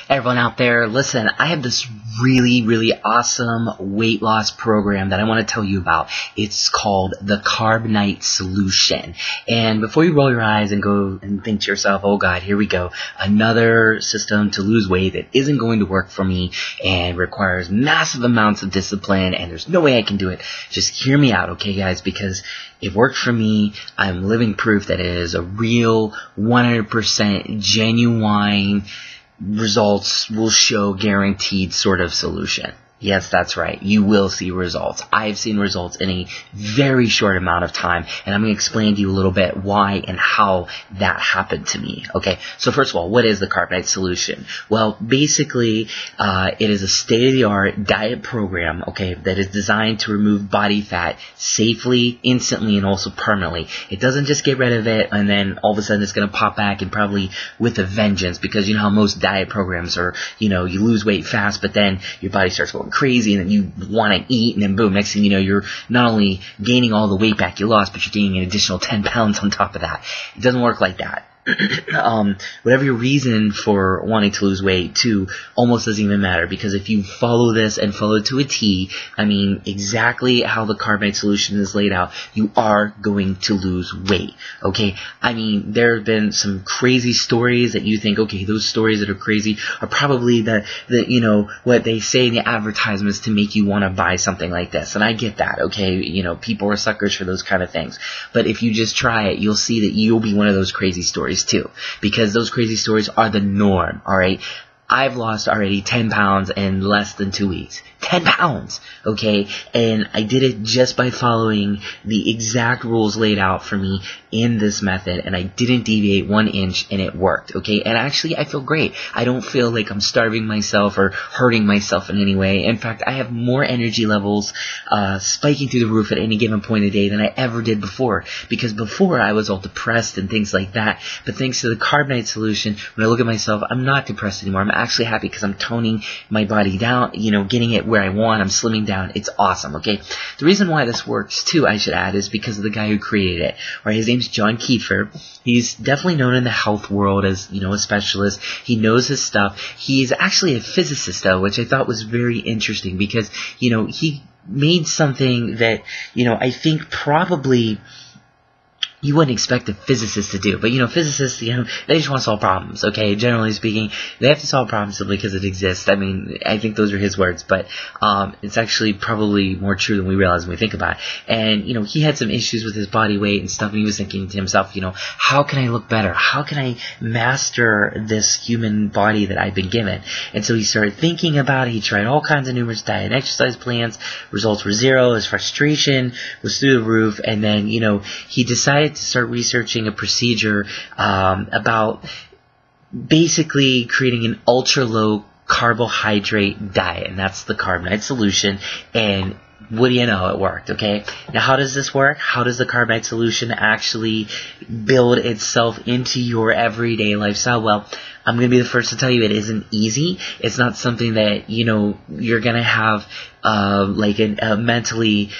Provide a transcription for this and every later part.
Everyone out there, listen, I have this really awesome weight loss program that I want to tell you about. It's called the Carb Nite Solution. And before you roll your eyes and go and think to yourself, oh God, here we go, another system to lose weight that isn't going to work for me and requires massive amounts of discipline and there's no way I can do it. Just hear me out, okay guys, because it worked for me. I'm living proof that it is a real 100% genuine results will show guaranteed sort of solution. Yes, that's right. You will see results. I've seen results in a very short amount of time, and I'm going to explain to you a little bit why and how that happened to me. Okay, so first of all, what is the Carb Nite Solution? Well, basically, it is a state-of-the-art diet program, okay, that is designed to remove body fat safely, instantly, and also permanently. It doesn't just get rid of it, and then all of a sudden it's going to pop back, and probably with a vengeance, because you know how most diet programs are, you know, you lose weight fast, but then your body starts going crazy and then you want to eat and then boom, next thing you know, you're not only gaining all the weight back you lost, but you're gaining an additional 10 pounds on top of that. It doesn't work like that. Whatever your reason for wanting to lose weight too almost doesn't even matter, because if you follow this and follow it to a T, I mean exactly how the Carb Nite Solution is laid out, you are going to lose weight. Okay, I mean there have been some crazy stories that you think, okay, those stories that are crazy are probably the you know what they say in the advertisements to make you want to buy something like this, and I get that. Okay, you know, people are suckers for those kind of things, but if you just try it, you'll see that you'll be one of those crazy stories too, because those crazy stories are the norm. Alright, I've lost already 10 pounds in less than 2 weeks. 10 pounds, okay? And I did it just by following the exact rules laid out for me in this method, and I didn't deviate 1 inch, and it worked, okay? And actually, I feel great. I don't feel like I'm starving myself or hurting myself in any way. In fact, I have more energy levels spiking through the roof at any given point of day than I ever did before, because before I was all depressed and things like that. But thanks to the Carb Nite Solution, when I look at myself, I'm not depressed anymore. I'm actually happy because I'm toning my body down, you know, getting it where I want. I'm slimming down. It's awesome, okay? The reason why this works, too, I should add, is because of the guy who created it. Right? His name's John Kiefer. He's definitely known in the health world as, you know, a specialist. He knows his stuff. He's actually a physicist, though, which I thought was very interesting because, you know, he made something that, you know, I think probably you wouldn't expect a physicist to do. But, you know, physicists, you know, they just want to solve problems, okay? Generally speaking, they have to solve problems simply because it exists. I mean, I think those are his words, but it's actually probably more true than we realize when we think about it. And, you know, he had some issues with his body weight and stuff, and he was thinking to himself, you know, how can I look better? How can I master this human body that I've been given? And so he started thinking about it. He tried all kinds of numerous diet and exercise plans. Results were zero. His frustration was through the roof. And then, you know, he decided to start researching a procedure about basically creating an ultra-low carbohydrate diet, and that's the Carb Nite Solution. And what do you know, it worked, okay? Now, how does this work? How does the Carb Nite Solution actually build itself into your everyday lifestyle? Well, I'm going to be the first to tell you it isn't easy. It's not something that, you know, you're going to have like a mentally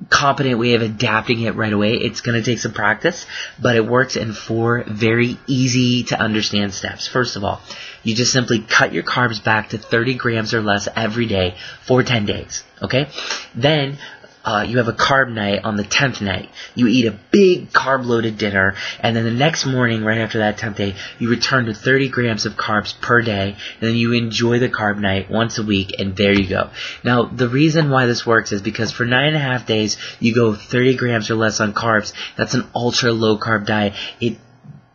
competent way of adapting it right away. It's going to take some practice, but it works in 4 very easy to understand steps. First of all, you just simply cut your carbs back to 30 grams or less every day for 10 days, okay? Then you have a carb night on the 10th night. You eat a big carb-loaded dinner, and then the next morning, right after that 10th day, you return to 30 grams of carbs per day, and then you enjoy the carb night once a week, and there you go. Now, the reason why this works is because for 9.5 days, you go 30 grams or less on carbs. That's an ultra-low-carb diet. It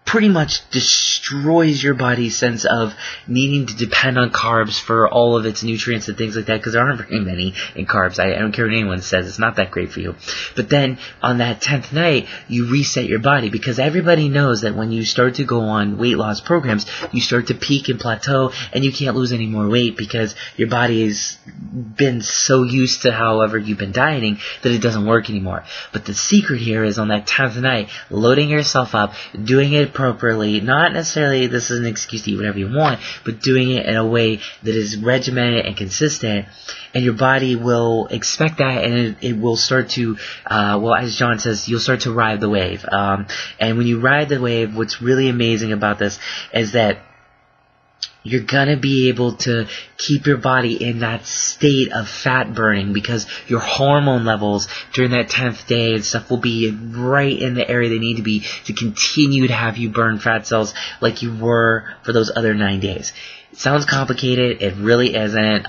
pretty much destroys your body's sense of needing to depend on carbs for all of its nutrients and things like that, because there aren't very many in carbs. I don't care what anyone says, it's not that great for you. But then on that 10th night, you reset your body, because everybody knows that when you start to go on weight loss programs, you start to peak and plateau, and you can't lose any more weight because your body has been so used to however you've been dieting that it doesn't work anymore. But the secret here is on that 10th night, loading yourself up, doing it appropriately, not necessarily this is an excuse to eat whatever you want, but doing it in a way that is regimented and consistent, and your body will expect that, and it will start to, well, as John says, you'll start to ride the wave. And when you ride the wave, what's really amazing about this is that you're gonna be able to keep your body in that state of fat burning, because your hormone levels during that 10th day and stuff will be right in the area they need to be to continue to have you burn fat cells like you were for those other 9 days. It sounds complicated. It really isn't.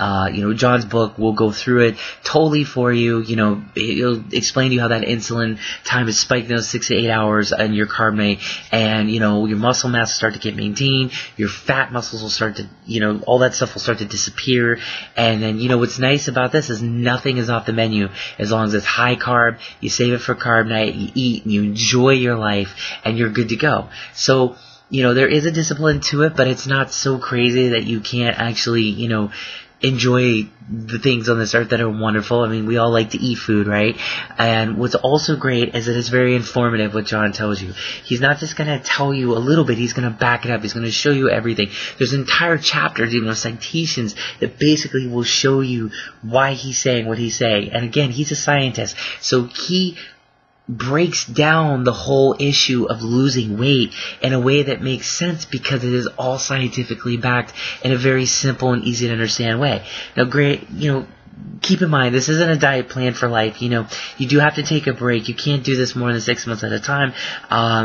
John's book will go through it totally for you. It'll explain to you how that insulin time is spiked in those 6 to 8 hours on your Carb Nite, and, your muscle mass will start to get maintained. Your fat muscles will start to, all that stuff will start to disappear. And then, what's nice about this is nothing is off the menu. As long as it's high carb, you save it for Carb Nite, you eat, and you enjoy your life, and you're good to go. So, there is a discipline to it, but it's not so crazy that you can't actually, enjoy the things on this earth that are wonderful. I mean, we all like to eat food, right? And what's also great is that it's very informative what John tells you. He's not just going to tell you a little bit, he's going to back it up. He's going to show you everything. There's entire chapters, even with citations, that basically will show you why he's saying what he's saying. And again, he's a scientist, so he breaks down the whole issue of losing weight in a way that makes sense, because it is all scientifically backed in a very simple and easy to understand way. Now, keep in mind, this isn't a diet plan for life. You do have to take a break. You can't do this more than 6 months at a time.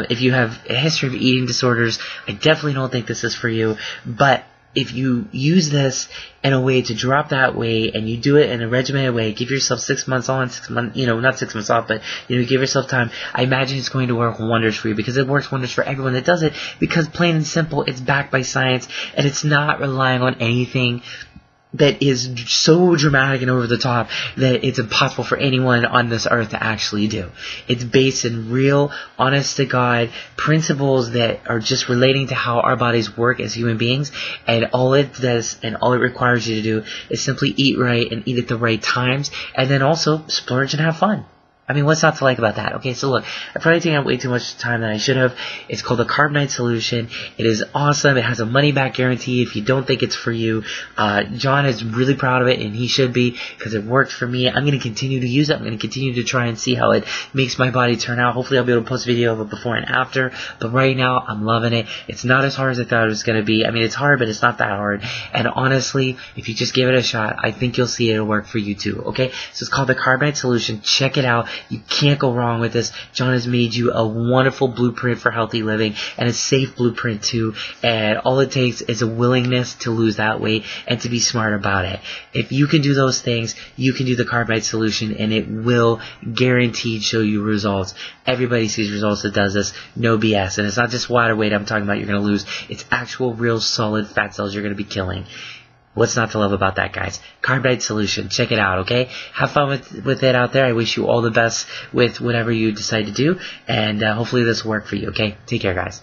If you have a history of eating disorders, I definitely don't think this is for you. But if you use this in a way to drop that weight, and you do it in a regimented way, give yourself 6 months on, 6 months, not 6 months off, but, give yourself time, I imagine it's going to work wonders for you, because it works wonders for everyone that does it, because plain and simple, it's backed by science, and it's not relying on anything that is so dramatic and over the top that it's impossible for anyone on this earth to actually do. It's based in real, honest-to-God principles that are just relating to how our bodies work as human beings, and all it does and all it requires you to do is simply eat right and eat at the right times, and then also splurge and have fun. I mean, what's not to like about that? Okay, so look, I've probably taken up way too much time than I should have. It's called the Carb Nite Solution. It is awesome. It has a money-back guarantee if you don't think it's for you. John is really proud of it, and he should be, because it worked for me. I'm going to continue to use it. I'm going to continue to try and see how it makes my body turn out. Hopefully, I'll be able to post a video of it before and after. But right now, I'm loving it. It's not as hard as I thought it was going to be. I mean, it's hard, but it's not that hard. And honestly, if you just give it a shot, I think you'll see it'll work for you too, okay? So it's called the Carb Nite Solution. Check it out. You can't go wrong with this. John has made you a wonderful blueprint for healthy living, and a safe blueprint too. And all it takes is a willingness to lose that weight and to be smart about it. If you can do those things, you can do the Carb Nite Solution, and it will guaranteed show you results. Everybody sees results that does this. No BS. And it's not just water weight I'm talking about you're going to lose. It's actual, real, solid fat cells you're going to be killing. What's not to love about that, guys? Carb Nite Solution. Check it out, okay? Have fun with it out there. I wish you all the best with whatever you decide to do, and hopefully this will work for you, okay? Take care, guys.